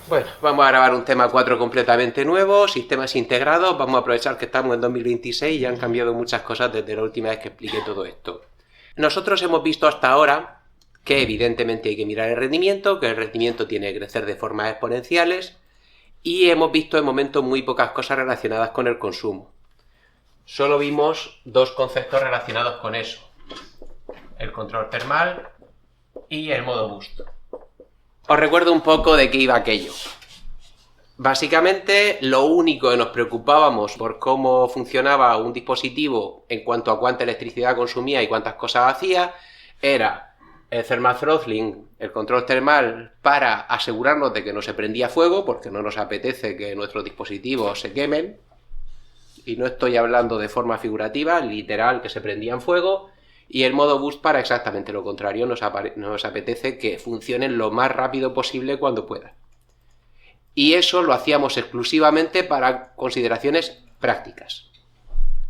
Bueno, vamos a grabar un tema 4 completamente nuevo, sistemas integrados. Vamos a aprovechar que estamos en 2026 y han cambiado muchas cosas desde la última vez que expliqué todo esto. Nosotros hemos visto hasta ahora que evidentemente hay que mirar el rendimiento, que el rendimiento tiene que crecer de formas exponenciales, y hemos visto de momento muy pocas cosas relacionadas con el consumo. Solo vimos dos conceptos relacionados con eso: el control termal y el modo boost. Os recuerdo un poco de qué iba aquello. Básicamente, lo único que nos preocupábamos por cómo funcionaba un dispositivo en cuanto a cuánta electricidad consumía y cuántas cosas hacía, era el thermal throttling, el control termal, para asegurarnos de que no se prendía fuego, porque no nos apetece que nuestros dispositivos se quemen. Y no estoy hablando de forma figurativa, literal, que se prendían fuego. Y el modo boost para exactamente lo contrario, nos apetece que funcionen lo más rápido posible cuando puedan. Y eso lo hacíamos exclusivamente para consideraciones prácticas.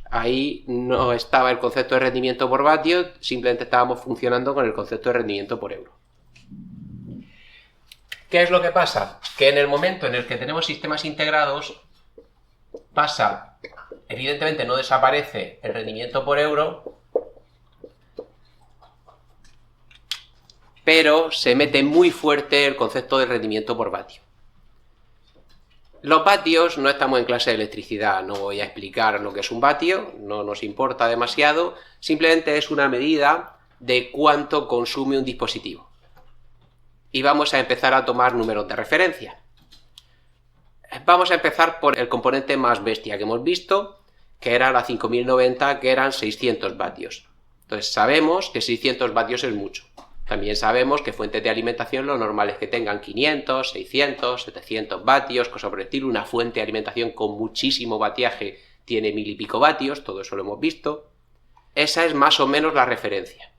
Ahí no estaba el concepto de rendimiento por vatio, simplemente estábamos funcionando con el concepto de rendimiento por euro. ¿Qué es lo que pasa? Que en el momento en el que tenemos sistemas integrados, evidentemente no desaparece el rendimiento por euro, pero se mete muy fuerte el concepto de rendimiento por vatio. Los vatios, no estamos en clase de electricidad, no voy a explicar lo que es un vatio, no nos importa demasiado, simplemente es una medida de cuánto consume un dispositivo. Y vamos a empezar a tomar números de referencia. Vamos a empezar por el componente más bestia que hemos visto, que era la 5090, que eran 600 vatios. Entonces sabemos que 600 vatios es mucho. También sabemos que fuentes de alimentación lo normal es que tengan 500, 600, 700 vatios, cosa por el estilo. Una fuente de alimentación con muchísimo vatiaje tiene 1000 y pico vatios, todo eso lo hemos visto. Esa es más o menos la referencia.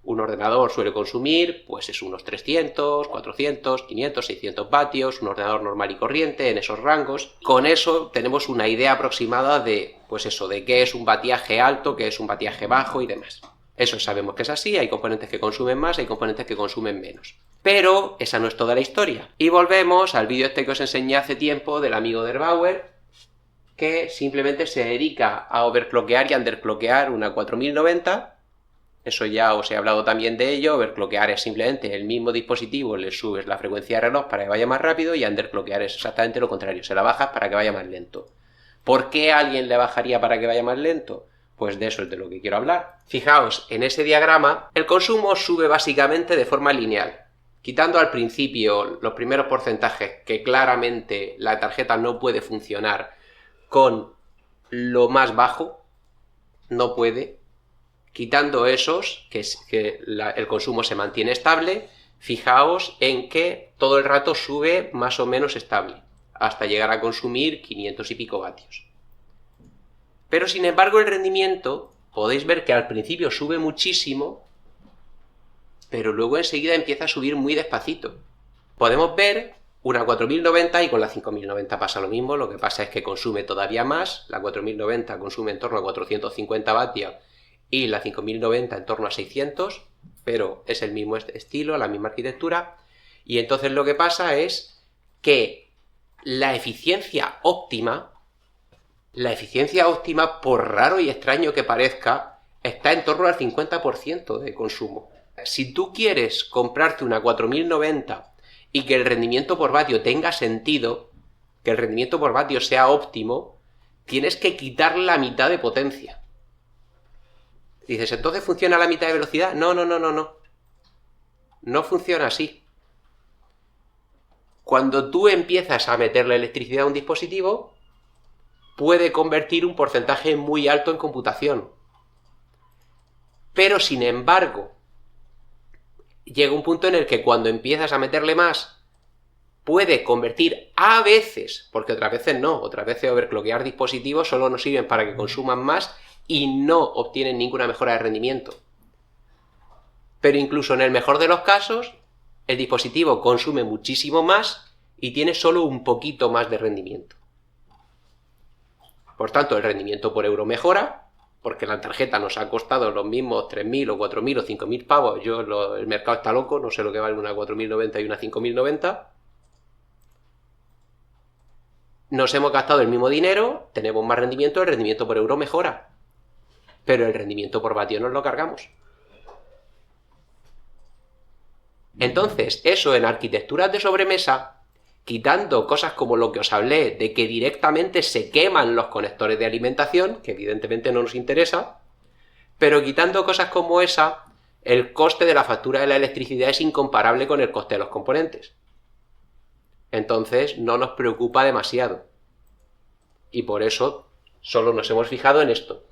Un ordenador suele consumir, pues es unos 300, 400, 500, 600 vatios, un ordenador normal y corriente en esos rangos. Con eso tenemos una idea aproximada de, pues eso, de qué es un vatiaje alto, qué es un vatiaje bajo y demás. Eso sabemos que es así, hay componentes que consumen más, hay componentes que consumen menos. Pero esa no es toda la historia. Y volvemos al vídeo este que os enseñé hace tiempo del amigo Der Bauer, que simplemente se dedica a overclockear y underclockear una 4090. Eso ya os he hablado también de ello. Overclockear es simplemente el mismo dispositivo, le subes la frecuencia de reloj para que vaya más rápido, y underclockear es exactamente lo contrario, se la bajas para que vaya más lento. ¿Por qué alguien le bajaría para que vaya más lento? Pues de eso es de lo que quiero hablar. Fijaos, en ese diagrama, el consumo sube básicamente de forma lineal. Quitando al principio los primeros porcentajes, que claramente la tarjeta no puede funcionar con lo más bajo, no puede. Quitando esos, el consumo se mantiene estable, fijaos en que todo el rato sube más o menos estable, hasta llegar a consumir 500 y pico vatios. Pero sin embargo el rendimiento, podéis ver que al principio sube muchísimo, pero luego enseguida empieza a subir muy despacito. Podemos ver una 4090 y con la 5090 pasa lo mismo, lo que pasa es que consume todavía más. La 4090 consume en torno a 450 vatios y la 5090 en torno a 600, pero es el mismo estilo, la misma arquitectura. Y entonces lo que pasa es que la eficiencia óptima, por raro y extraño que parezca, está en torno al 50% de consumo. Si tú quieres comprarte una 4090 y que el rendimiento por vatio tenga sentido, que el rendimiento por vatio sea óptimo, tienes que quitar la mitad de potencia. Dices, ¿entonces funciona a la mitad de velocidad? No. No funciona así. Cuando tú empiezas a meterle electricidad a un dispositivo, puede convertir un porcentaje muy alto en computación. Pero sin embargo, llega un punto en el que cuando empiezas a meterle más, puede convertir a veces, porque otras veces no, otras veces overclockear dispositivos solo nos sirven para que consuman más y no obtienen ninguna mejora de rendimiento. Pero incluso en el mejor de los casos, el dispositivo consume muchísimo más y tiene solo un poquito más de rendimiento. Por tanto, el rendimiento por euro mejora, porque la tarjeta nos ha costado los mismos 3.000 o 4.000 o 5.000 pavos. El mercado está loco, no sé lo que vale una 4090 y una 5090. Nos hemos gastado el mismo dinero, tenemos más rendimiento, el rendimiento por euro mejora. Pero el rendimiento por vatio nos lo cargamos. Entonces, eso en arquitecturas de sobremesa, quitando cosas como lo que os hablé, de que directamente se queman los conectores de alimentación, que evidentemente no nos interesa, pero quitando cosas como esa, el coste de la factura de la electricidad es incomparable con el coste de los componentes. Entonces, no nos preocupa demasiado. Y por eso solo nos hemos fijado en esto,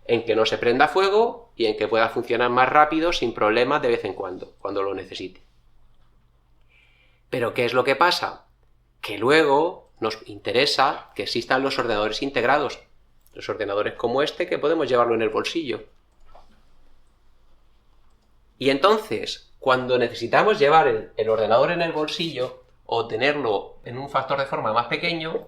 en que no se prenda fuego y en que pueda funcionar más rápido sin problemas de vez en cuando lo necesite. Pero ¿qué es lo que pasa? Que luego nos interesa que existan los ordenadores integrados, los ordenadores como este que podemos llevarlo en el bolsillo. Y entonces, cuando necesitamos llevar el ordenador en el bolsillo o tenerlo en un factor de forma más pequeño,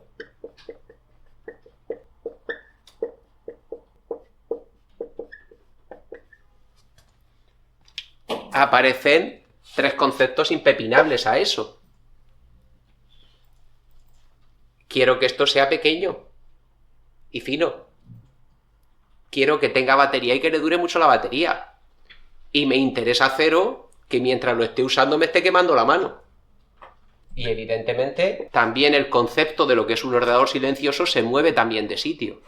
aparecen tres conceptos impepinables a eso. Quiero que esto sea pequeño y fino. Quiero que tenga batería y que le dure mucho la batería. Y me interesa cero que mientras lo esté usando me esté quemando la mano. Y evidentemente también el concepto de lo que es un ordenador silencioso se mueve también de sitio.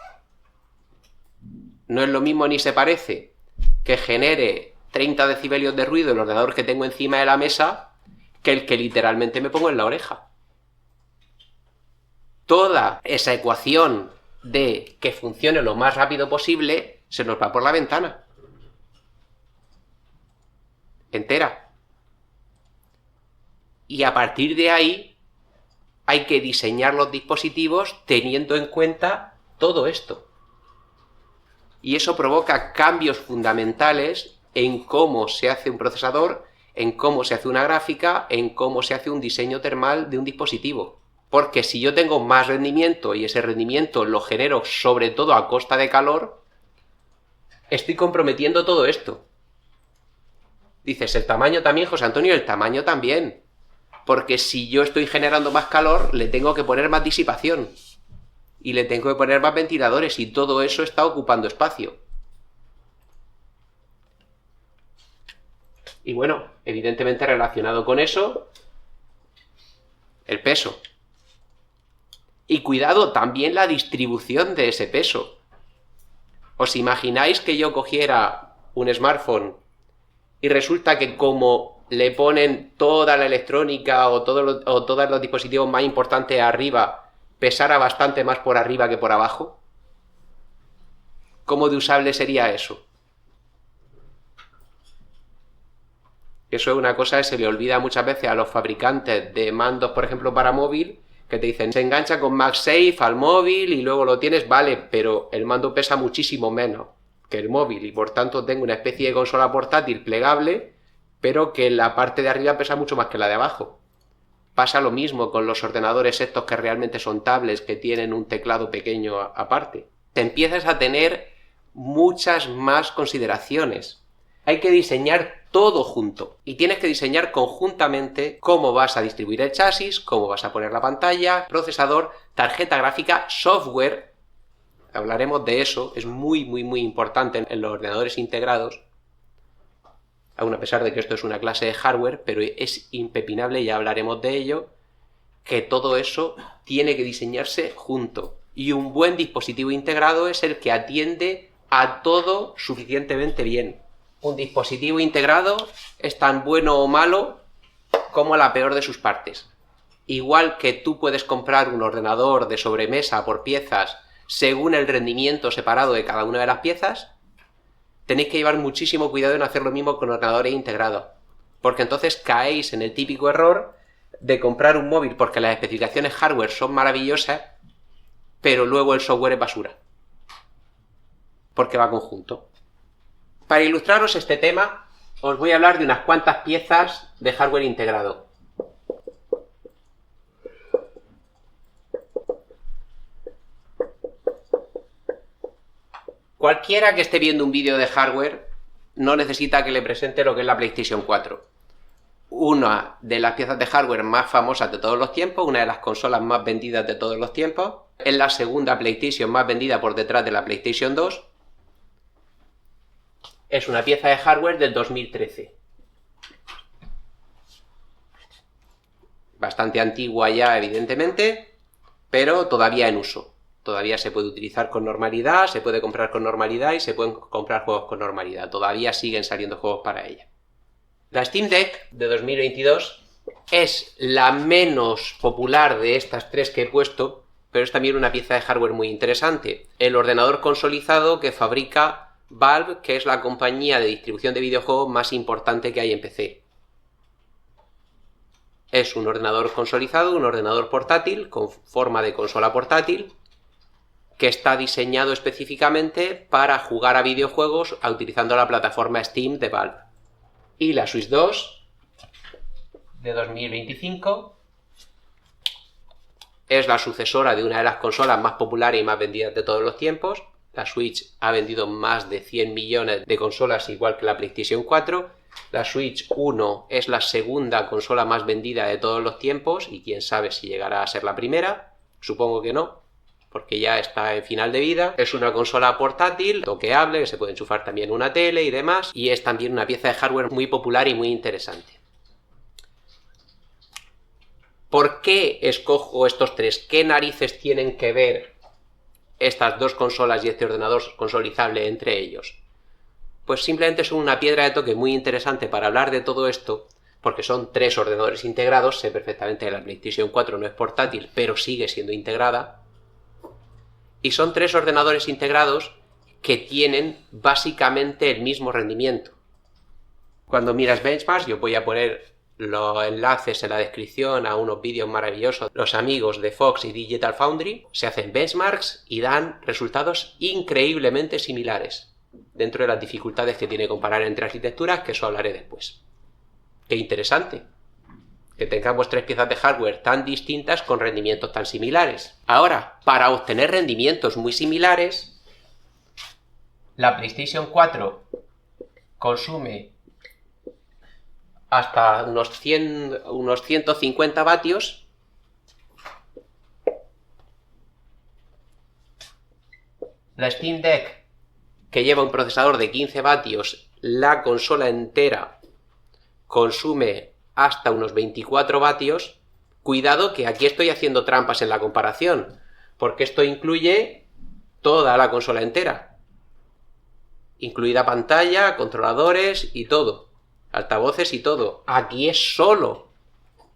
No es lo mismo ni se parece que genere 30 decibelios de ruido el ordenador que tengo encima de la mesa que el que literalmente me pongo en la oreja. Toda esa ecuación de que funcione lo más rápido posible se nos va por la ventana. Entera. Y a partir de ahí hay que diseñar los dispositivos teniendo en cuenta todo esto. Y eso provoca cambios fundamentales en cómo se hace un procesador, en cómo se hace una gráfica, en cómo se hace un diseño termal de un dispositivo. Porque si yo tengo más rendimiento y ese rendimiento lo genero sobre todo a costa de calor, estoy comprometiendo todo esto. Dices, el tamaño también, José Antonio, el tamaño también. Porque si yo estoy generando más calor, le tengo que poner más disipación. Y le tengo que poner más ventiladores y todo eso está ocupando espacio. Y bueno, evidentemente relacionado con eso, el peso. Y cuidado, también la distribución de ese peso. ¿Os imagináis que yo cogiera un smartphone y resulta que como le ponen toda la electrónica o todos los dispositivos más importantes arriba, pesara bastante más por arriba que por abajo? ¿Cómo de usable sería eso? Eso es una cosa que se le olvida muchas veces a los fabricantes de mandos, por ejemplo, para móvil, que te dicen, se engancha con MagSafe al móvil y luego lo tienes, vale, pero el mando pesa muchísimo menos que el móvil y por tanto tengo una especie de consola portátil plegable, pero que la parte de arriba pesa mucho más que la de abajo. Pasa lo mismo con los ordenadores estos que realmente son tablets, que tienen un teclado pequeño aparte. Te empiezas a tener muchas más consideraciones. Hay que diseñar todo junto y tienes que diseñar conjuntamente cómo vas a distribuir el chasis, cómo vas a poner la pantalla, procesador, tarjeta gráfica, software. Hablaremos de eso, es muy importante en los ordenadores integrados, aun a pesar de que esto es una clase de hardware, pero es impepinable, y ya hablaremos de ello, que todo eso tiene que diseñarse junto. Y un buen dispositivo integrado es el que atiende a todo suficientemente bien. Un dispositivo integrado es tan bueno o malo como la peor de sus partes. Igual que tú puedes comprar un ordenador de sobremesa por piezas según el rendimiento separado de cada una de las piezas, tenéis que llevar muchísimo cuidado en hacer lo mismo con ordenadores integrados. Porque entonces caéis en el típico error de comprar un móvil porque las especificaciones hardware son maravillosas, pero luego el software es basura. Porque va conjunto. Para ilustraros este tema, os voy a hablar de unas cuantas piezas de hardware integrado. Cualquiera que esté viendo un vídeo de hardware no necesita que le presente lo que es la PlayStation 4. una de las piezas de hardware más famosas de todos los tiempos, una de las consolas más vendidas de todos los tiempos. Es la segunda PlayStation más vendida por detrás de la PlayStation 2. Es una pieza de hardware del 2013. Bastante antigua ya, evidentemente, pero todavía en uso. Todavía se puede utilizar con normalidad, se puede comprar con normalidad y se pueden comprar juegos con normalidad. Todavía siguen saliendo juegos para ella. La Steam Deck de 2022 es la menos popular de estas tres que he puesto, pero es también una pieza de hardware muy interesante. El ordenador consolidado que fabrica Valve, que es la compañía de distribución de videojuegos más importante que hay en PC. Es un ordenador consolidado, un ordenador portátil con forma de consola portátil, que está diseñado específicamente para jugar a videojuegos utilizando la plataforma Steam de Valve. Y la Switch 2 de 2025 es la sucesora de una de las consolas más populares y más vendidas de todos los tiempos. La Switch ha vendido más de 100 millones de consolas, igual que la PlayStation 4. La Switch 1 es la segunda consola más vendida de todos los tiempos y quién sabe si llegará a ser la primera. Supongo que no, porque ya está en final de vida. Es una consola portátil, toqueable, que se puede enchufar también una tele y demás, y es también una pieza de hardware muy popular y muy interesante. ¿Por qué escojo estos tres? ¿Qué narices tienen que ver estas dos consolas y este ordenador consolidable entre ellos? Pues simplemente son una piedra de toque muy interesante para hablar de todo esto, porque son tres ordenadores integrados. Sé perfectamente que la PlayStation 4 no es portátil, pero sigue siendo integrada. Y son tres ordenadores integrados que tienen básicamente el mismo rendimiento. Cuando miras benchmarks, yo voy a poner los enlaces en la descripción a unos vídeos maravillosos. Los amigos de Fox y Digital Foundry se hacen benchmarks y dan resultados increíblemente similares, dentro de las dificultades que tiene comparar entre arquitecturas, que eso hablaré después. ¡Qué interesante! Que tengamos tres piezas de hardware tan distintas con rendimientos tan similares. Ahora, para obtener rendimientos muy similares, la PlayStation 4 consume hasta unos 150 vatios. La Steam Deck, que lleva un procesador de 15 vatios, la consola entera consume hasta unos 24 vatios. Cuidado que aquí estoy haciendo trampas en la comparación, porque esto incluye toda la consola entera, incluida pantalla, controladores y todo, altavoces y todo. Aquí es solo.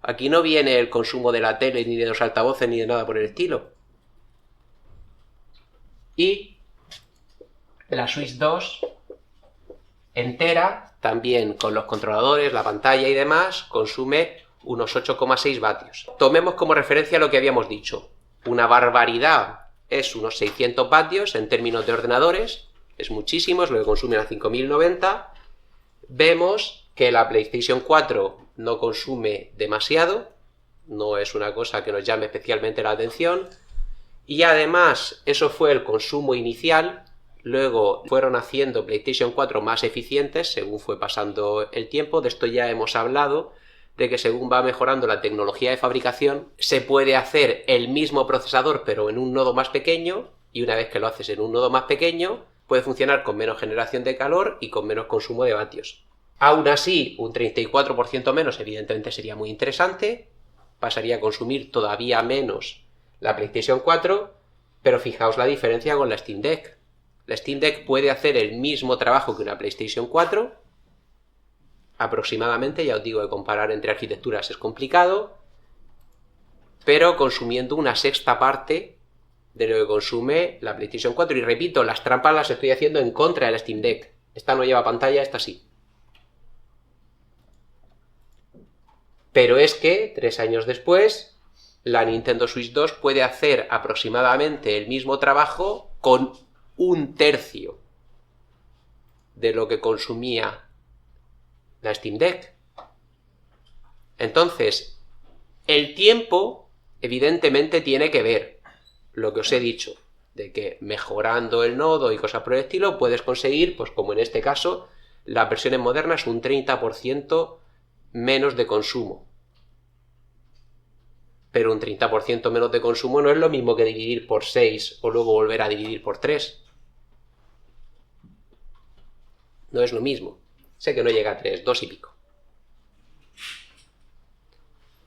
Aquí no viene el consumo de la tele, ni de los altavoces, ni de nada por el estilo. Y la Switch 2 entera, también con los controladores, la pantalla y demás, consume unos 8,6 vatios. Tomemos como referencia lo que habíamos dicho. Una barbaridad es unos 600 vatios en términos de ordenadores. Es muchísimo, es lo que consume a 5090. Vemos que la PlayStation 4 no consume demasiado, no es una cosa que nos llame especialmente la atención, y además eso fue el consumo inicial. Luego fueron haciendo PlayStation 4 más eficientes según fue pasando el tiempo. De esto ya hemos hablado, de que según va mejorando la tecnología de fabricación, se puede hacer el mismo procesador pero en un nodo más pequeño, y una vez que lo haces en un nodo más pequeño, puede funcionar con menos generación de calor y con menos consumo de vatios. Aún así, un 34% menos evidentemente sería muy interesante, pasaría a consumir todavía menos la PlayStation 4, pero fijaos la diferencia con la Steam Deck. La Steam Deck puede hacer el mismo trabajo que una PlayStation 4, aproximadamente, ya os digo que comparar entre arquitecturas es complicado, pero consumiendo una sexta parte de lo que consume la PlayStation 4. Y repito, las trampas las estoy haciendo en contra de la Steam Deck. Esta no lleva pantalla, esta sí. Pero es que, 3 años después, la Nintendo Switch 2 puede hacer aproximadamente el mismo trabajo con un tercio de lo que consumía la Steam Deck. Entonces, el tiempo evidentemente tiene que ver, lo que os he dicho, de que mejorando el nodo y cosas por el estilo puedes conseguir, pues como en este caso, las versiones modernas un 30% menos de consumo. Pero un 30% menos de consumo no es lo mismo que dividir por 6 o luego volver a dividir por 3. No es lo mismo. Sé que no llega a 3, 2 y pico.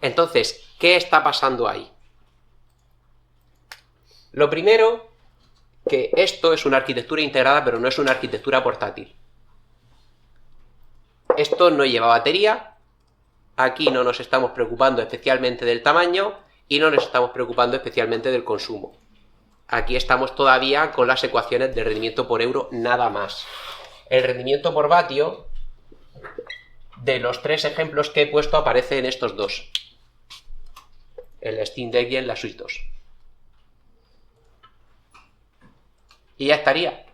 Entonces, ¿qué está pasando ahí? Lo primero, que esto es una arquitectura integrada, pero no es una arquitectura portátil. Esto no lleva batería, aquí no nos estamos preocupando especialmente del tamaño y no nos estamos preocupando especialmente del consumo. Aquí estamos todavía con las ecuaciones de rendimiento por euro, nada más. El rendimiento por vatio, de los 3 ejemplos que he puesto, aparece en estos dos. El Steam Deck y en la Switch 2. Y ya estaría.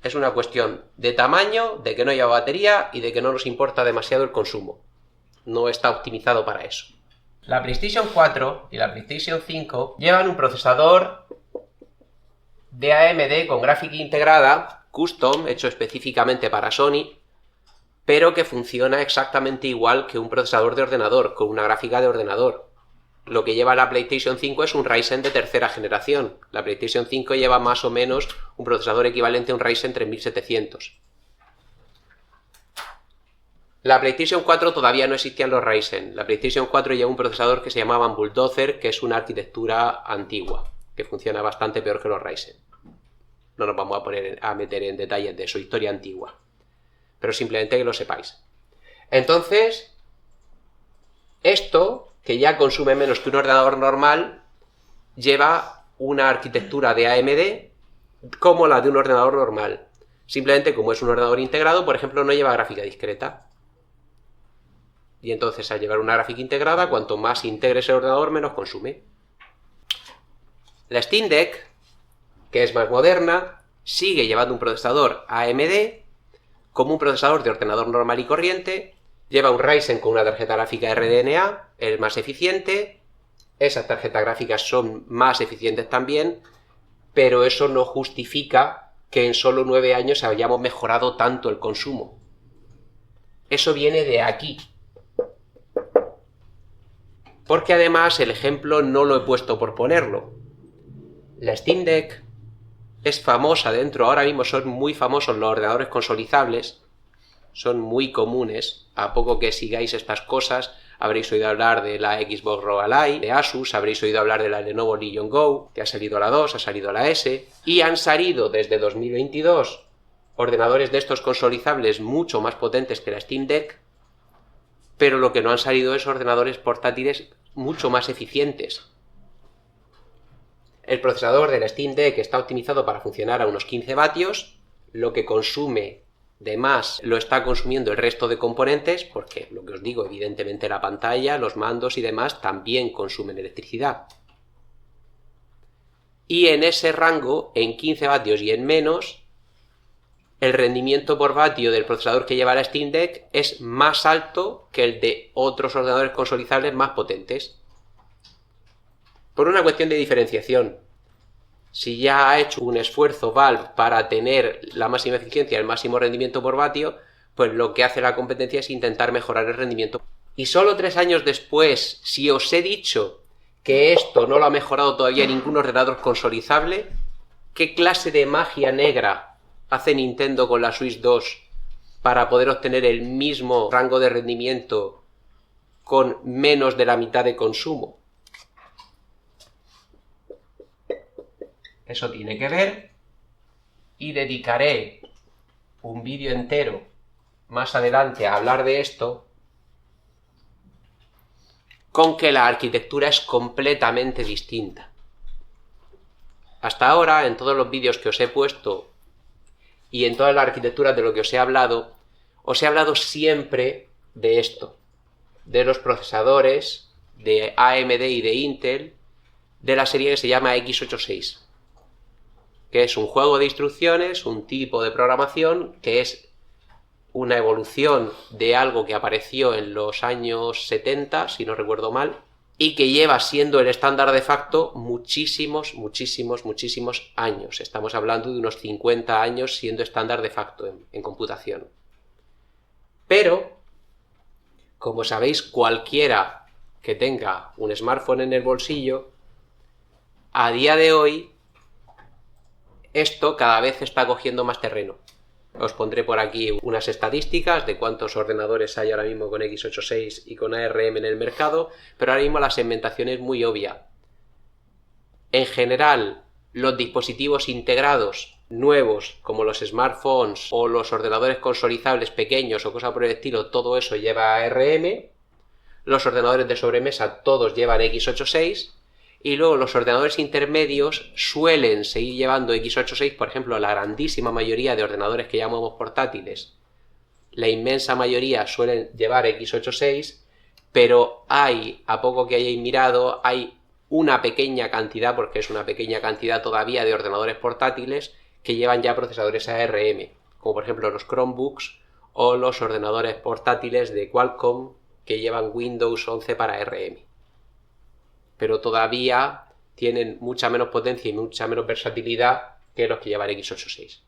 Es una cuestión de tamaño, de que no lleva batería y de que no nos importa demasiado el consumo. No está optimizado para eso. La PlayStation 4 y la PlayStation 5 llevan un procesador de AMD con gráfica integrada, custom, hecho específicamente para Sony, pero que funciona exactamente igual que un procesador de ordenador, con una gráfica de ordenador. Lo que lleva la PlayStation 5 es un Ryzen de tercera generación. La PlayStation 5 lleva más o menos un procesador equivalente a un Ryzen 3700. La PlayStation 4 todavía no existían los Ryzen. La PlayStation 4 lleva un procesador que se llamaba Bulldozer, que es una arquitectura antigua, que funciona bastante peor que los Ryzen. No nos vamos a meter en detalles de su historia antigua, pero simplemente que lo sepáis. Entonces, esto, que ya consume menos que un ordenador normal, lleva una arquitectura de AMD como la de un ordenador normal. Simplemente, como es un ordenador integrado, por ejemplo, no lleva gráfica discreta. Y entonces, al llevar una gráfica integrada, cuanto más integres el ordenador, menos consume. La Steam Deck, que es más moderna, sigue llevando un procesador AMD como un procesador de ordenador normal y corriente. Lleva un Ryzen con una tarjeta gráfica RDNA, el más eficiente. Esas tarjetas gráficas son más eficientes también, pero eso no justifica que en solo 9 años hayamos mejorado tanto el consumo. Eso viene de aquí. Porque además el ejemplo no lo he puesto por ponerlo. La Steam Deck es famosa dentro, ahora mismo son muy famosos los ordenadores consolizables, son muy comunes. A poco que sigáis estas cosas, habréis oído hablar de la Xbox ROG Ally, de Asus, habréis oído hablar de la Lenovo Legion Go, que ha salido la 2, ha salido la S, y han salido desde 2022 ordenadores de estos consolizables mucho más potentes que la Steam Deck, pero lo que no han salido es ordenadores portátiles mucho más eficientes. El procesador de la Steam Deck está optimizado para funcionar a unos 15 vatios, lo que consume de más lo está consumiendo el resto de componentes, porque lo que os digo, evidentemente la pantalla, los mandos y demás también consumen electricidad. Y en ese rango, en 15 vatios y en menos, el rendimiento por vatio del procesador que lleva la Steam Deck es más alto que el de otros ordenadores consolizables más potentes. Por una cuestión de diferenciación. Si ya ha hecho un esfuerzo Valve para tener la máxima eficiencia, el máximo rendimiento por vatio, pues lo que hace la competencia es intentar mejorar el rendimiento. Y solo 3 años después, si os he dicho que esto no lo ha mejorado todavía ningún ordenador consolizable, ¿qué clase de magia negra hace Nintendo con la Switch 2 para poder obtener el mismo rango de rendimiento con menos de la mitad de consumo? Eso tiene que ver, y dedicaré un vídeo entero más adelante a hablar de esto, con que la arquitectura es completamente distinta. Hasta ahora, en todos los vídeos que os he puesto y en toda la arquitectura de lo que os he hablado siempre de esto, de los procesadores de AMD y de Intel, de la serie que se llama x86. Que es un juego de instrucciones, un tipo de programación que es una evolución de algo que apareció en los años 70, si no recuerdo mal, y que lleva siendo el estándar de facto muchísimos años. Estamos hablando de unos 50 años siendo estándar de facto en computación. Pero, Como sabéis, cualquiera que tenga un smartphone en el bolsillo, a día de hoy, esto cada vez está cogiendo más terreno. Os pondré por aquí unas estadísticas de cuántos ordenadores hay ahora mismo con x86 y con ARM en el mercado, pero ahora mismo la segmentación es muy obvia. En general, los dispositivos integrados nuevos, como los smartphones o los ordenadores consolidables pequeños o cosa por el estilo, todo eso lleva ARM. Los ordenadores de sobremesa todos llevan x86. Y luego los ordenadores intermedios suelen seguir llevando x86, por ejemplo, la grandísima mayoría de ordenadores que llamamos portátiles, la inmensa mayoría suelen llevar x86, pero hay, a poco que hayáis mirado, hay una pequeña cantidad, porque es una pequeña cantidad todavía de ordenadores portátiles que llevan ya procesadores ARM, como por ejemplo los Chromebooks o los ordenadores portátiles de Qualcomm que llevan Windows 11 para ARM. Pero todavía tienen mucha menos potencia y mucha menos versatilidad que los que llevan x86.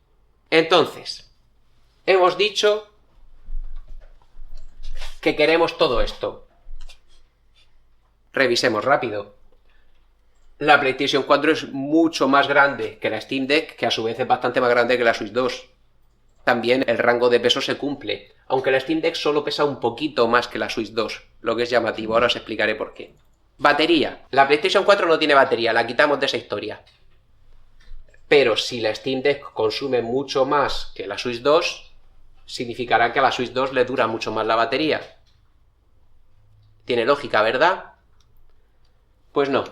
Entonces, hemos dicho que queremos todo esto. Revisemos rápido. La PlayStation 4 es mucho más grande que la Steam Deck, que a su vez es bastante más grande que la Switch 2. También el rango de peso se cumple, aunque la Steam Deck solo pesa un poquito más que la Switch 2, lo que es llamativo. Ahora os explicaré por qué. Batería. La PlayStation 4 no tiene batería, la quitamos de esa historia. Pero si la Steam Deck consume mucho más que la Switch 2, significará que a la Switch 2 le dura mucho más la batería. Tiene lógica, ¿verdad? Pues no.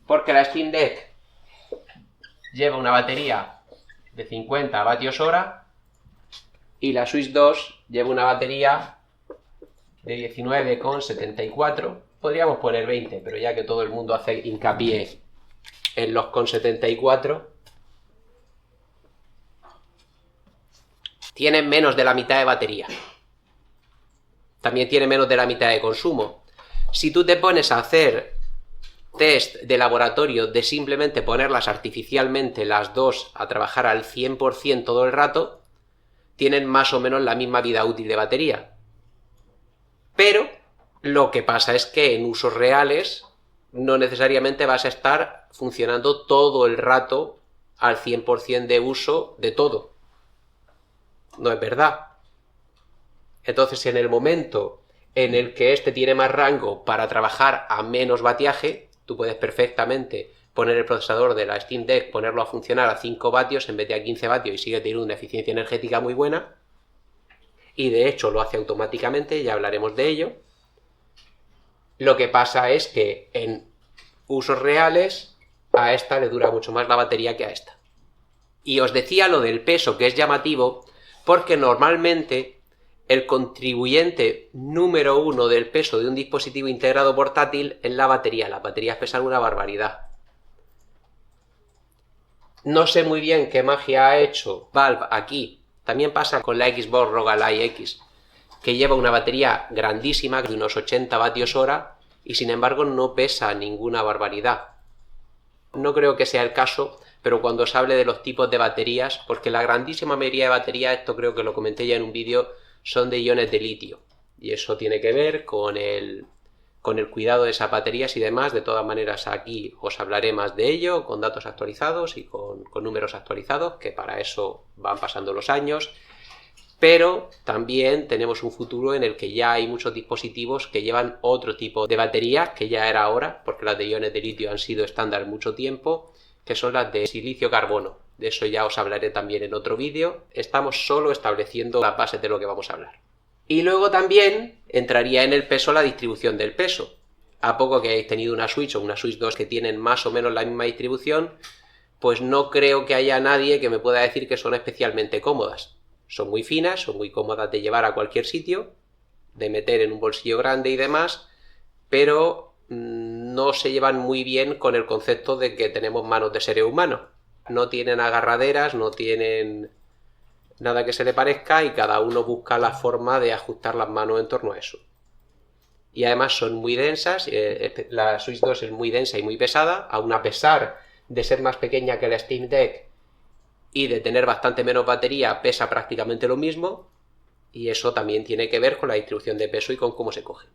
Porque la Steam Deck lleva una batería de 50 vatios hora y la Switch 2 lleva una batería de 19,74. Podríamos poner 20, pero ya que todo el mundo hace hincapié en los con 74, tienen menos de la mitad de batería. También tiene menos de la mitad de consumo. Si tú te pones a hacer test de laboratorio de simplemente ponerlas artificialmente las dos a trabajar al 100% todo el rato, tienen más o menos la misma vida útil de batería. Pero lo que pasa es que en usos reales no necesariamente vas a estar funcionando todo el rato al 100% de uso de todo. No es verdad. Entonces, en el momento en el que este tiene más rango para trabajar a menos vatiaje, tú puedes perfectamente poner el procesador de la Steam Deck, ponerlo a funcionar a 5 vatios en vez de a 15 vatios y sigue teniendo una eficiencia energética muy buena. Y de hecho lo hace automáticamente, ya hablaremos de ello. Lo que pasa es que en usos reales a esta le dura mucho más la batería que a esta. Y os decía lo del peso, que es llamativo, porque normalmente el contribuyente número 1 del peso de un dispositivo integrado portátil es la batería. Las baterías pesan una barbaridad. No sé muy bien qué magia ha hecho Valve aquí. También pasa con la Xbox Rogue Ally X, que lleva una batería grandísima de unos 80 vatios hora y sin embargo no pesa ninguna barbaridad. No creo que sea el caso, pero cuando os hable de los tipos de baterías, porque la grandísima mayoría de baterías, esto creo que lo comenté ya en un vídeo, son de iones de litio. Y eso tiene que ver con el cuidado de esas baterías y demás. De todas maneras, aquí os hablaré más de ello, con datos actualizados y con números actualizados, que para eso van pasando los años. Pero también tenemos un futuro en el que ya hay muchos dispositivos que llevan otro tipo de baterías, que ya era hora, porque las de iones de litio han sido estándar mucho tiempo, que son las de silicio-carbono. De eso ya os hablaré también en otro vídeo. Estamos solo estableciendo las bases de lo que vamos a hablar. Y luego también entraría en el peso la distribución del peso. A poco que hayáis tenido una Switch o una Switch 2 que tienen más o menos la misma distribución, pues no creo que haya nadie que me pueda decir que son especialmente cómodas. Son muy finas, son muy cómodas de llevar a cualquier sitio, de meter en un bolsillo grande y demás, pero no se llevan muy bien con el concepto de que tenemos manos de seres humanos. No tienen agarraderas, no tienen nada que se le parezca y cada uno busca la forma de ajustar las manos en torno a eso. Y además son muy densas, la Switch 2 es muy densa y muy pesada, aun a pesar de ser más pequeña que la Steam Deck y de tener bastante menos batería, pesa prácticamente lo mismo. Y eso también tiene que ver con la distribución de peso y con cómo se coge.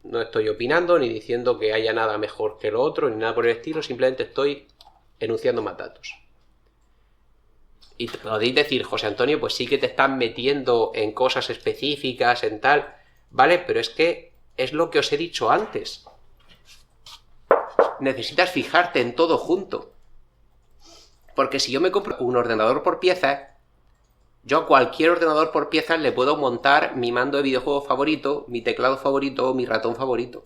No estoy opinando ni diciendo que haya nada mejor que lo otro, ni nada por el estilo, simplemente estoy enunciando más datos. Y podéis decir, José Antonio, pues sí que te están metiendo en cosas específicas, en tal, ¿vale? Pero es que es lo que os he dicho antes. Necesitas fijarte en todo junto. Porque si yo me compro un ordenador por piezas, yo a cualquier ordenador por piezas le puedo montar mi mando de videojuego favorito, mi teclado favorito o mi ratón favorito.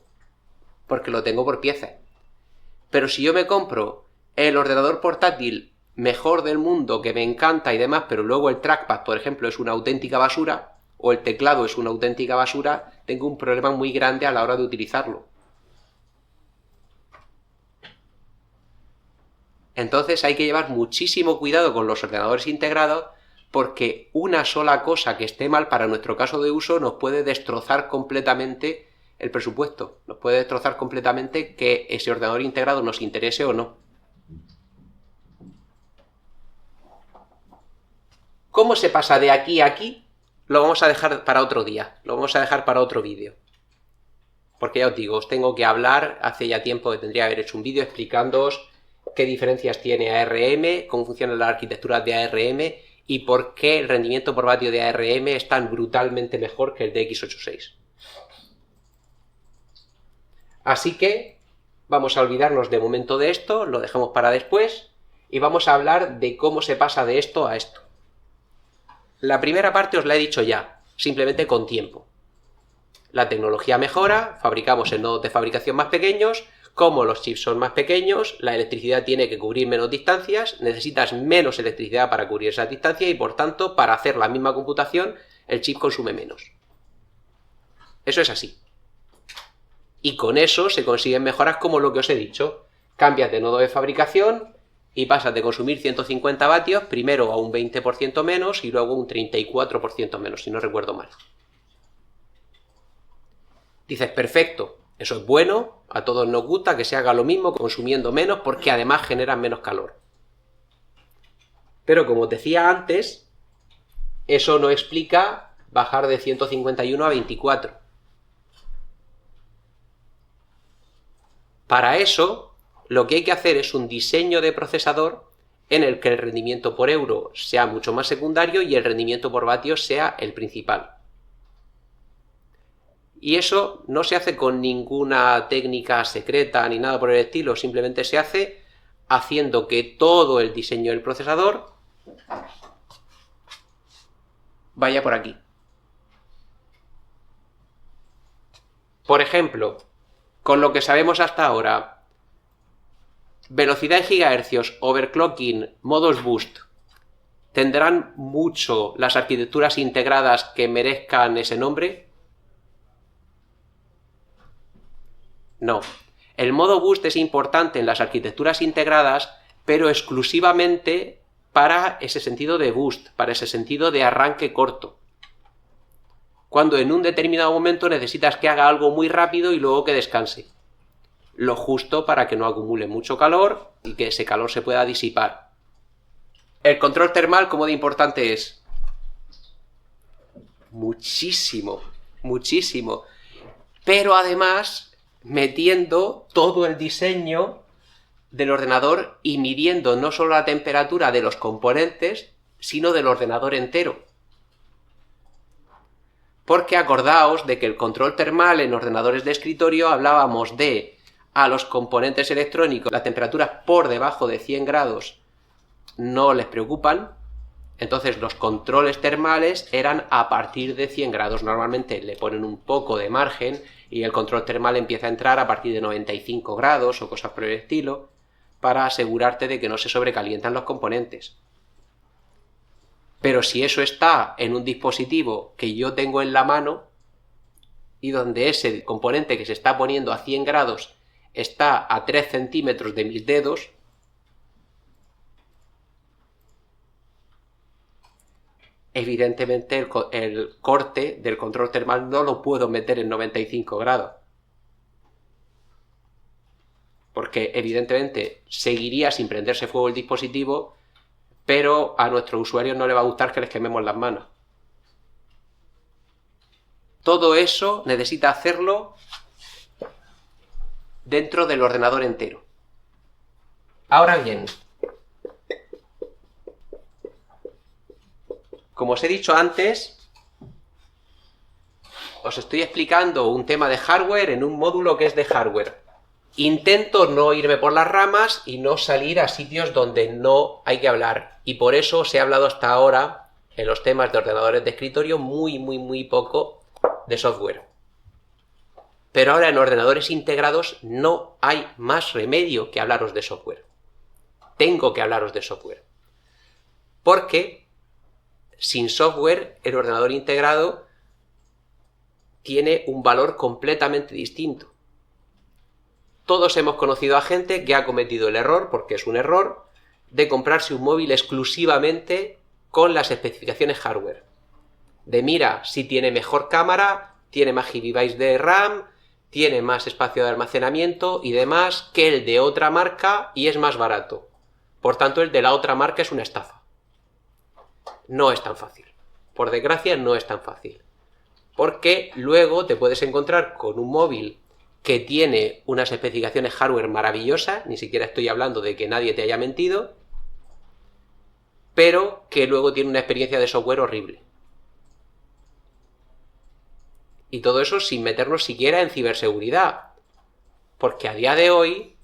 Porque lo tengo por piezas. Pero si yo me compro el ordenador portátil mejor del mundo, que me encanta y demás, pero luego el trackpad, por ejemplo, es una auténtica basura, o el teclado es una auténtica basura, tengo un problema muy grande a la hora de utilizarlo. Entonces hay que llevar muchísimo cuidado con los ordenadores integrados, porque una sola cosa que esté mal para nuestro caso de uso nos puede destrozar completamente el presupuesto, nos puede destrozar completamente que ese ordenador integrado nos interese o no. ¿Cómo se pasa de aquí a aquí? Lo vamos a dejar para otro día, lo vamos a dejar para otro vídeo. Porque ya os digo, os tengo que hablar, hace ya tiempo que tendría que haber hecho un vídeo explicándoos qué diferencias tiene ARM, cómo funciona la arquitectura de ARM y por qué el rendimiento por vatio de ARM es tan brutalmente mejor que el de x86. Así que vamos a olvidarnos de momento de esto, lo dejamos para después y vamos a hablar de cómo se pasa de esto a esto. La primera parte os la he dicho ya, simplemente con tiempo. La tecnología mejora, fabricamos en nodos de fabricación más pequeños, como los chips son más pequeños, la electricidad tiene que cubrir menos distancias, necesitas menos electricidad para cubrir esa distancia y por tanto, para hacer la misma computación, el chip consume menos. Eso es así. Y con eso se consiguen mejoras como lo que os he dicho. Cambias de nodo de fabricación y pasas de consumir 150 vatios primero a un 20% menos y luego un 34% menos, si no recuerdo mal. Dices, perfecto, eso es bueno, a todos nos gusta que se haga lo mismo consumiendo menos porque además generan menos calor. Pero como os decía antes, eso no explica bajar de 151 a 24. Para eso, lo que hay que hacer es un diseño de procesador en el que el rendimiento por euro sea mucho más secundario y el rendimiento por vatio sea el principal. Y eso no se hace con ninguna técnica secreta ni nada por el estilo, simplemente se hace haciendo que todo el diseño del procesador vaya por aquí. Por ejemplo, con lo que sabemos hasta ahora, velocidad en gigahercios, overclocking, modos boost, ¿tendrán mucho las arquitecturas integradas que merezcan ese nombre? No. El modo boost es importante en las arquitecturas integradas, pero exclusivamente para ese sentido de boost, para ese sentido de arranque corto. Cuando en un determinado momento necesitas que haga algo muy rápido y luego que descanse. Lo justo para que no acumule mucho calor y que ese calor se pueda disipar. El control termal, ¿cómo de importante es? Muchísimo, muchísimo. Pero además metiendo todo el diseño del ordenador y midiendo no solo la temperatura de los componentes, sino del ordenador entero. Porque acordaos de que el control termal en ordenadores de escritorio hablábamos de a los componentes electrónicos las temperaturas por debajo de 100 grados no les preocupan, entonces los controles termales eran a partir de 100 grados, normalmente le ponen un poco de margen y el control termal empieza a entrar a partir de 95 grados o cosas por el estilo, para asegurarte de que no se sobrecalientan los componentes. Pero si eso está en un dispositivo que yo tengo en la mano y donde ese componente que se está poniendo a 100 grados está a 3 centímetros de mis dedos, evidentemente el corte del control termal no lo puedo meter en 95 grados. Porque evidentemente seguiría sin prenderse fuego el dispositivo, pero a nuestros usuarios no les va a gustar que les quememos las manos. Todo eso necesita hacerlo dentro del ordenador entero. Ahora bien, como os he dicho antes, os estoy explicando un tema de hardware en un módulo que es de hardware. Intento no irme por las ramas y no salir a sitios donde no hay que hablar. Y por eso os he hablado hasta ahora, en los temas de ordenadores de escritorio, muy poco de software. Pero ahora en ordenadores integrados no hay más remedio que hablaros de software. Tengo que hablaros de software. Porque sin software el ordenador integrado tiene un valor completamente distinto. Todos hemos conocido a gente que ha cometido el error, porque es un error, de comprarse un móvil exclusivamente con las especificaciones hardware. De mira, si tiene mejor cámara, tiene más GB de RAM, tiene más espacio de almacenamiento y demás que el de otra marca y es más barato. Por tanto, el de la otra marca es una estafa. No es tan fácil. Por desgracia, no es tan fácil. Porque luego te puedes encontrar con un móvil que tiene unas especificaciones hardware maravillosas, ni siquiera estoy hablando de que nadie te haya mentido, pero que luego tiene una experiencia de software horrible. Y todo eso sin meternos siquiera en ciberseguridad, porque a día de hoy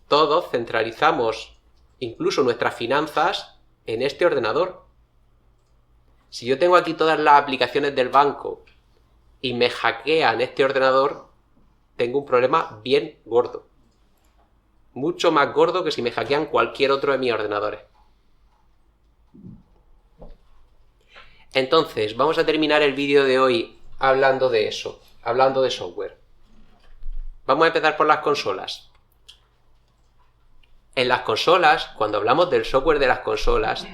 todos centralizamos incluso nuestras finanzas en este ordenador. Si yo tengo aquí todas las aplicaciones del banco y me hackean este ordenador, tengo un problema bien gordo. Mucho más gordo que si me hackean cualquier otro de mis ordenadores. Entonces, vamos a terminar el vídeo de hoy hablando de eso, hablando de software. Vamos a empezar por las consolas. En las consolas, cuando hablamos del software de las consolas,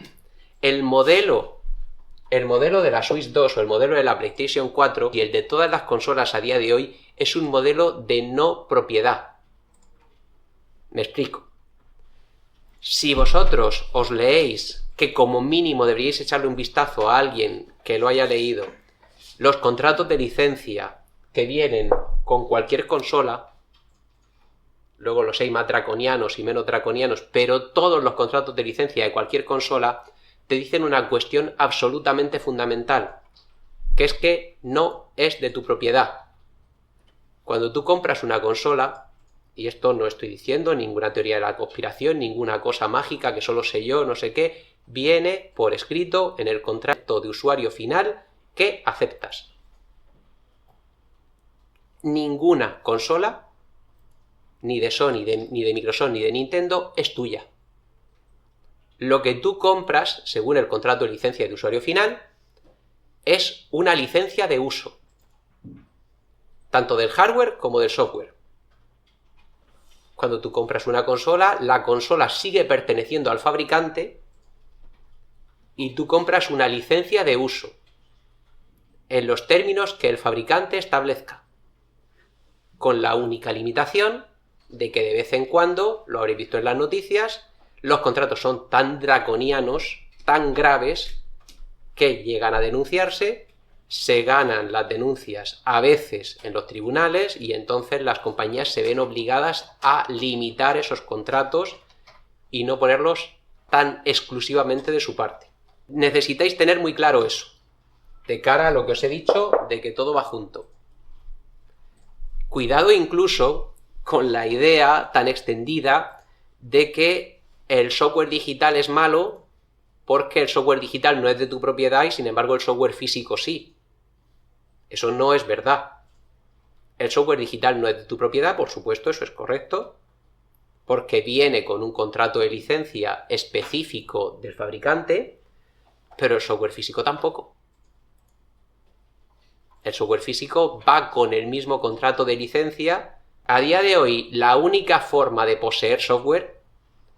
el modelo de la Switch 2 o el modelo de la PlayStation 4 y el de todas las consolas a día de hoy es un modelo de no propiedad. Me explico. Si vosotros os leéis, que como mínimo deberíais echarle un vistazo a alguien que lo haya leído, los contratos de licencia que vienen con cualquier consola, luego los hay más draconianos y menos draconianos, pero todos los contratos de licencia de cualquier consola te dicen una cuestión absolutamente fundamental, que es que no es de tu propiedad. Cuando tú compras una consola, y esto no estoy diciendo ninguna teoría de la conspiración, ninguna cosa mágica que solo sé yo, no sé qué, viene por escrito en el contrato de usuario final que aceptas. Ninguna consola, ni de Sony, ni de Microsoft, ni de Nintendo, es tuya. Lo que tú compras, según el contrato de licencia de usuario final, es una licencia de uso, tanto del hardware como del software. Cuando tú compras una consola, la consola sigue perteneciendo al fabricante y tú compras una licencia de uso, en los términos que el fabricante establezca, con la única limitación de que de vez en cuando, lo habréis visto en las noticias, los contratos son tan draconianos, tan graves, que llegan a denunciarse, se ganan las denuncias a veces en los tribunales y entonces las compañías se ven obligadas a limitar esos contratos y no ponerlos tan exclusivamente de su parte. Necesitáis tener muy claro eso, de cara a lo que os he dicho, de que todo va junto. Cuidado incluso con la idea tan extendida de que el software digital es malo porque el software digital no es de tu propiedad y sin embargo el software físico sí. Eso no es verdad. El software digital no es de tu propiedad, por supuesto, eso es correcto, porque viene con un contrato de licencia específico del fabricante, pero el software físico tampoco. El software físico va con el mismo contrato de licencia. A día de hoy, la única forma de poseer software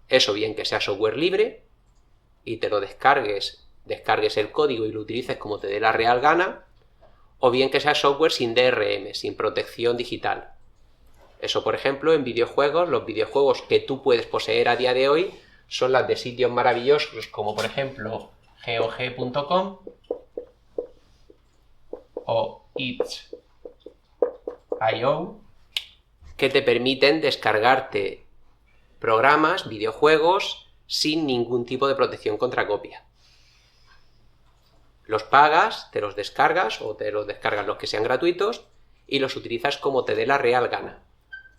es o bien que sea software libre y te lo descargues el código y lo utilices como te dé la real gana, o bien que sea software sin DRM, sin protección digital. Eso, por ejemplo, en videojuegos, los videojuegos que tú puedes poseer a día de hoy son las de sitios maravillosos como, por ejemplo, GOG.com o itch.io IO, que te permiten descargarte programas, videojuegos, sin ningún tipo de protección contra copia. Los pagas, te los descargas o te los descargas los que sean gratuitos y los utilizas como te dé la real gana.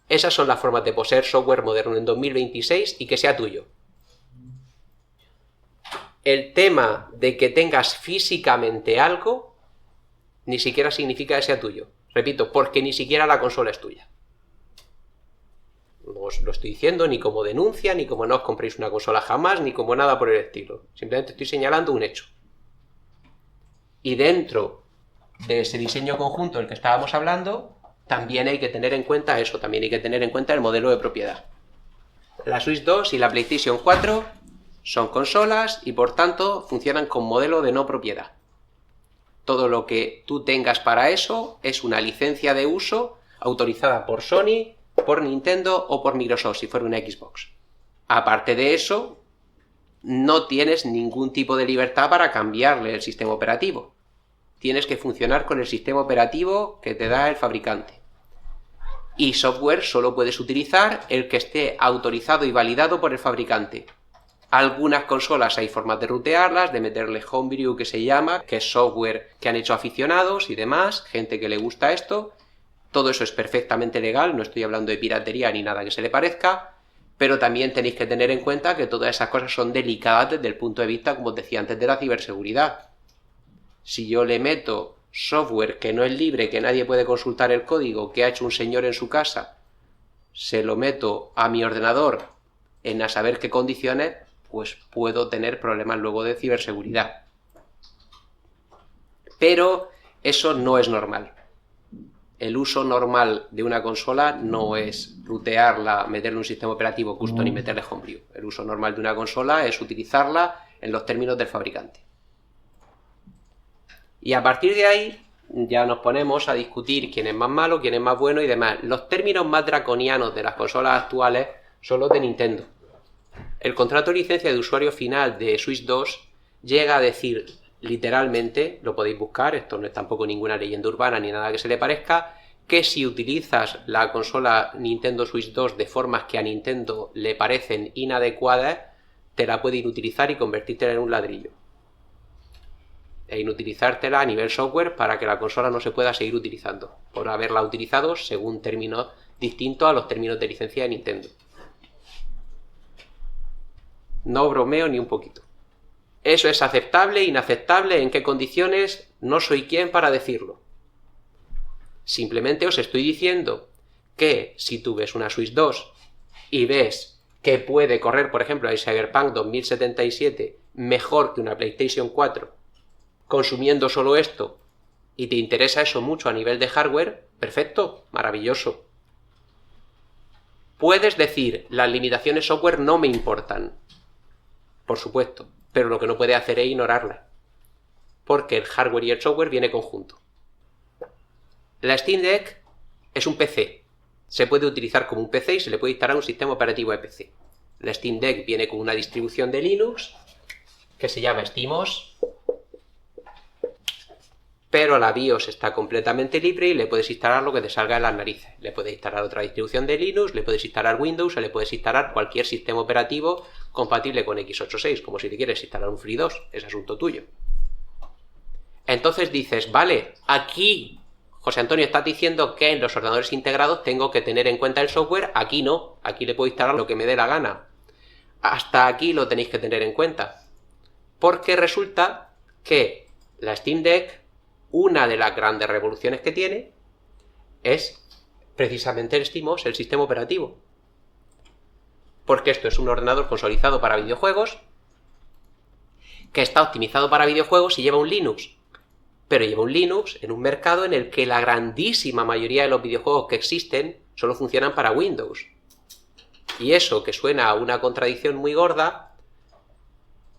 Esas son las formas de poseer software moderno en 2026 y que sea tuyo. El tema de que tengas físicamente algo ni siquiera significa que sea tuyo. Repito, porque ni siquiera la consola es tuya. No os lo estoy diciendo ni como denuncia, ni como no os compréis una consola jamás, ni como nada por el estilo. Simplemente estoy señalando un hecho. Y dentro de ese diseño conjunto del que estábamos hablando, también hay que tener en cuenta eso, también hay que tener en cuenta el modelo de propiedad. La Switch 2 y la PlayStation 4 son consolas y por tanto funcionan con modelo de no propiedad. Todo lo que tú tengas para eso es una licencia de uso autorizada por Sony, por Nintendo o por Microsoft, si fuera una Xbox. Aparte de eso, no tienes ningún tipo de libertad para cambiarle el sistema operativo. Tienes que funcionar con el sistema operativo que te da el fabricante. Y software solo puedes utilizar el que esté autorizado y validado por el fabricante. Algunas consolas hay formas de rutearlas, de meterle homebrew, que se llama, que es software que han hecho aficionados y demás, gente que le gusta esto. Todo eso es perfectamente legal, no estoy hablando de piratería ni nada que se le parezca, pero también tenéis que tener en cuenta que todas esas cosas son delicadas desde el punto de vista, como os decía antes, de la ciberseguridad. Si yo le meto software que no es libre, que nadie puede consultar el código que ha hecho un señor en su casa, se lo meto a mi ordenador en a saber qué condiciones, pues puedo tener problemas luego de ciberseguridad. Pero eso no es normal. El uso normal de una consola no es rutearla, meterle un sistema operativo custom y meterle homebrew. El uso normal de una consola es utilizarla en los términos del fabricante. Y a partir de ahí ya nos ponemos a discutir quién es más malo, quién es más bueno y demás. Los términos más draconianos de las consolas actuales son los de Nintendo. El contrato de licencia de usuario final de Switch 2 llega a decir literalmente, lo podéis buscar, esto no es tampoco ninguna leyenda urbana ni nada que se le parezca, que si utilizas la consola Nintendo Switch 2 de formas que a Nintendo le parecen inadecuadas, te la puede inutilizar y convertírtela en un ladrillo. E inutilizártela a nivel software para que la consola no se pueda seguir utilizando, por haberla utilizado según términos distintos a los términos de licencia de Nintendo. No bromeo ni un poquito. ¿Eso es aceptable, inaceptable? ¿En qué condiciones? No soy quien para decirlo. Simplemente os estoy diciendo que si tú ves una Switch 2 y ves que puede correr, por ejemplo, el Cyberpunk 2077 mejor que una PlayStation 4, consumiendo solo esto, y te interesa eso mucho a nivel de hardware, perfecto, maravilloso. Puedes decir, las limitaciones software no me importan, por supuesto, pero lo que no puede hacer es ignorarlas, porque el hardware y el software viene conjunto. La Steam Deck es un PC, se puede utilizar como un PC y se le puede instalar un sistema operativo de PC. La Steam Deck viene con una distribución de Linux que se llama SteamOS, pero la BIOS está completamente libre y le puedes instalar lo que te salga de las narices. Le puedes instalar otra distribución de Linux, le puedes instalar Windows o le puedes instalar cualquier sistema operativo compatible con x86, como si te quieres instalar un FreeDOS, es asunto tuyo. Entonces dices, vale, aquí José Antonio está diciendo que en los ordenadores integrados tengo que tener en cuenta el software, aquí no, aquí le puedo instalar lo que me dé la gana. Hasta aquí lo tenéis que tener en cuenta, porque resulta que la Steam Deck, una de las grandes revoluciones que tiene es precisamente el SteamOS, el sistema operativo. Porque esto es un ordenador consolidado para videojuegos, que está optimizado para videojuegos y lleva un Linux. Pero lleva un Linux en un mercado en el que la grandísima mayoría de los videojuegos que existen solo funcionan para Windows. Y eso, que suena a una contradicción muy gorda,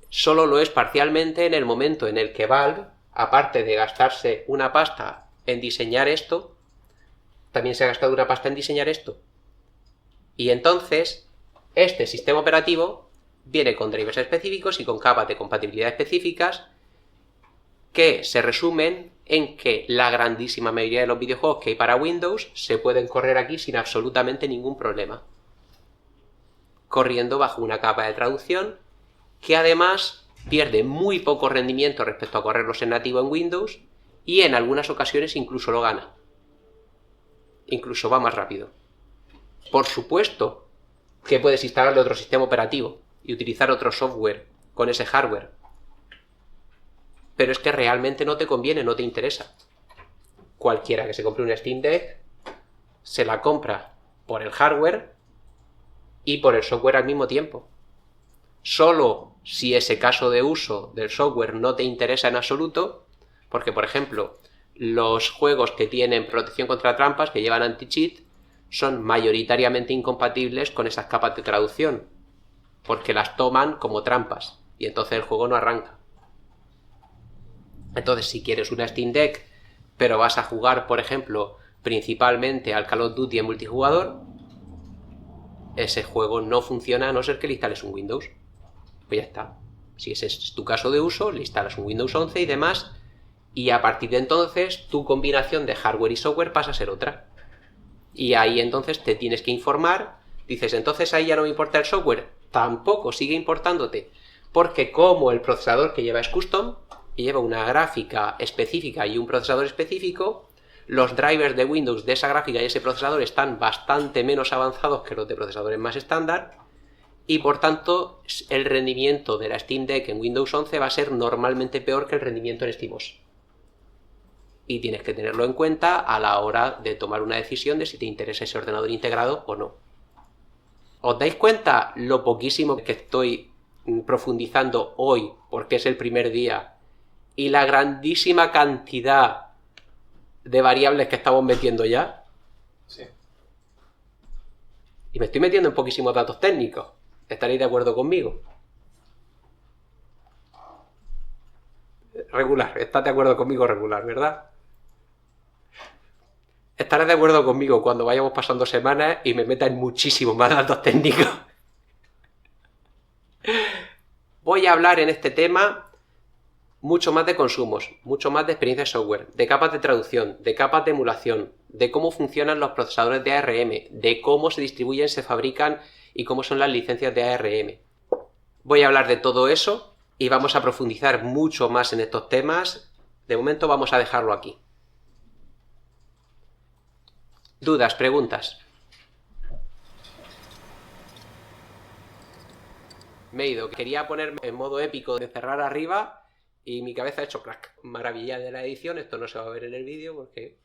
solo lo es parcialmente en el momento en el que Valve, aparte de gastarse una pasta en diseñar esto, también se ha gastado una pasta en diseñar esto. Y entonces, este sistema operativo viene con drivers específicos y con capas de compatibilidad específicas que se resumen en que la grandísima mayoría de los videojuegos que hay para Windows se pueden correr aquí sin absolutamente ningún problema, corriendo bajo una capa de traducción que además pierde muy poco rendimiento respecto a correrlos en nativo en Windows y en algunas ocasiones incluso lo gana. Incluso va más rápido. Por supuesto que puedes instalarle otro sistema operativo y utilizar otro software con ese hardware. Pero es que realmente no te conviene, no te interesa. Cualquiera que se compre un Steam Deck se la compra por el hardware y por el software al mismo tiempo. Solo si ese caso de uso del software no te interesa en absoluto, porque por ejemplo, los juegos que tienen protección contra trampas, que llevan anti-cheat, son mayoritariamente incompatibles con esas capas de traducción, porque las toman como trampas, y entonces el juego no arranca. Entonces, si quieres una Steam Deck, pero vas a jugar, por ejemplo, principalmente al Call of Duty en multijugador, ese juego no funciona a no ser que le instales un Windows. Pues ya está. Si ese es tu caso de uso, le instalas un Windows 11 y demás, y a partir de entonces tu combinación de hardware y software pasa a ser otra. Y ahí entonces te tienes que informar. Dices, entonces ahí ya no me importa el software. Tampoco sigue importándote, porque como el procesador que lleva es custom y lleva una gráfica específica y un procesador específico, los drivers de Windows de esa gráfica y ese procesador están bastante menos avanzados que los de procesadores más estándar, y por tanto el rendimiento de la Steam Deck en Windows 11 va a ser normalmente peor que el rendimiento en SteamOS. Y tienes que tenerlo en cuenta a la hora de tomar una decisión de si te interesa ese ordenador integrado o no. ¿Os dais cuenta lo poquísimo que estoy profundizando hoy, porque es el primer día, y la grandísima cantidad de variables que estamos metiendo ya? Sí. Y me estoy metiendo en poquísimos datos técnicos. ¿Estaréis de acuerdo conmigo? Regular. ¿Estás de acuerdo conmigo regular, verdad? Estarás de acuerdo conmigo cuando vayamos pasando semanas y me meta en muchísimos más datos técnicos. Voy a hablar en este tema mucho más de consumos, mucho más de experiencia de software, de capas de traducción, de capas de emulación, de cómo funcionan los procesadores de ARM, de cómo se distribuyen, se fabrican y cómo son las licencias de ARM. Voy a hablar de todo eso y vamos a profundizar mucho más en estos temas. De momento vamos a dejarlo aquí. ¿Dudas, preguntas? Me he ido. Quería ponerme en modo épico de cerrar arriba y mi cabeza ha hecho crack. Maravilla de la edición. Esto no se va a ver en el vídeo porque...